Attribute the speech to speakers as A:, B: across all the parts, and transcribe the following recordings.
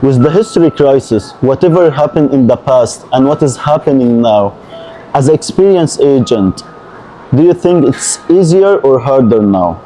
A: With the history crisis, whatever happened in the past and what is happening now, as an experienced agent, do you think it's easier or harder now?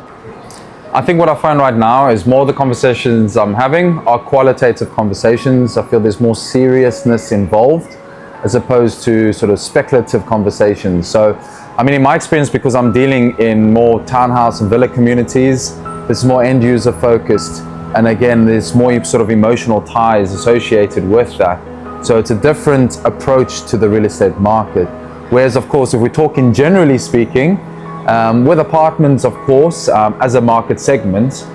B: I think what I find right now is more the conversations I'm having are qualitative conversations. I feel there's more seriousness involved as opposed to sort of speculative conversations. So, I mean, in my experience, because I'm dealing in more townhouse and villa communities, it's more end user focused. And again, there's more sort of emotional ties associated with that. So it's a different approach to the real estate market. Whereas, of course, if we're talking generally speaking, with apartments, of course, as a market segment,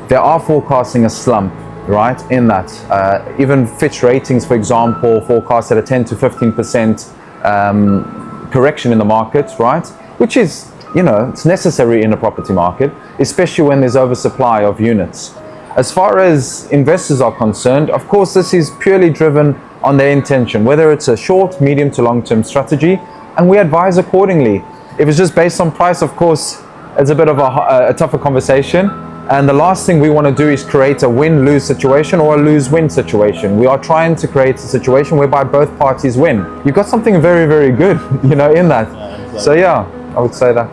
B: they are forecasting a slump, right, in that. Even Fitch Ratings, for example, forecasted a 10 to 15% correction in the market, right, which is, you know, it's necessary in a property market, especially when there's oversupply of units. As far as investors are concerned, of course, this is purely driven on their intention, whether it's a short, medium to long-term strategy, and we advise accordingly. If it's just based on price, of course, it's a bit of a tougher conversation. And the last thing we want to do is create a win-lose situation or a lose-win situation. We are trying to create a situation whereby both parties win. You've got something very, very good, you know, in that.
A: Yeah, exactly.
B: So yeah, I would say that.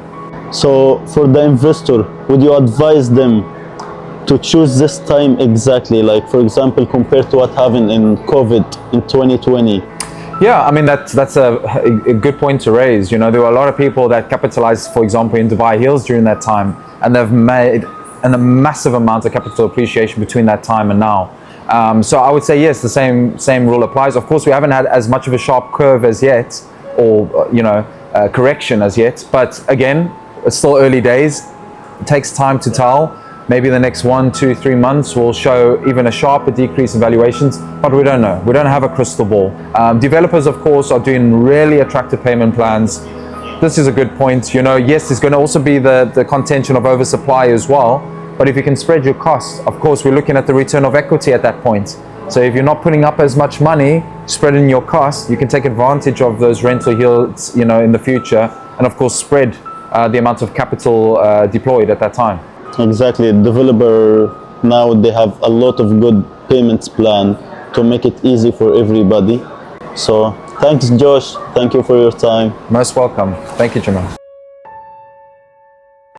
A: So for the investor, would you advise them to choose this time exactly? Like, for example, compared to what happened in COVID in 2020?
B: Yeah, I mean, that's a good point to raise. You know, there were a lot of people that capitalized, for example, in Dubai Hills during that time, and they've made a massive amount of capital appreciation between that time and now. So I would say, yes, the same rule applies. Of course, we haven't had as much of a sharp curve as yet, or, you know, correction as yet. But again, it's still early days. It takes time to tell. Maybe the next 1, 2, 3 months will show even a sharper decrease in valuations, but we don't know. We don't have a crystal ball. Developers, of course, are doing really attractive payment plans. This is a good point. You know, yes, there's going to also be the contention of oversupply as well, but if you can spread your costs, of course, we're looking at the return of equity at that point. So if you're not putting up as much money, spreading your costs, you can take advantage of those rental yields, you know, in the future, and of course, spread the amount of capital deployed at that time.
A: Exactly. Developer now, they have a lot of good payments plan to make it easy for everybody. So thanks, Josh. Thank you for your time.
B: Most welcome. Thank you, Jamal.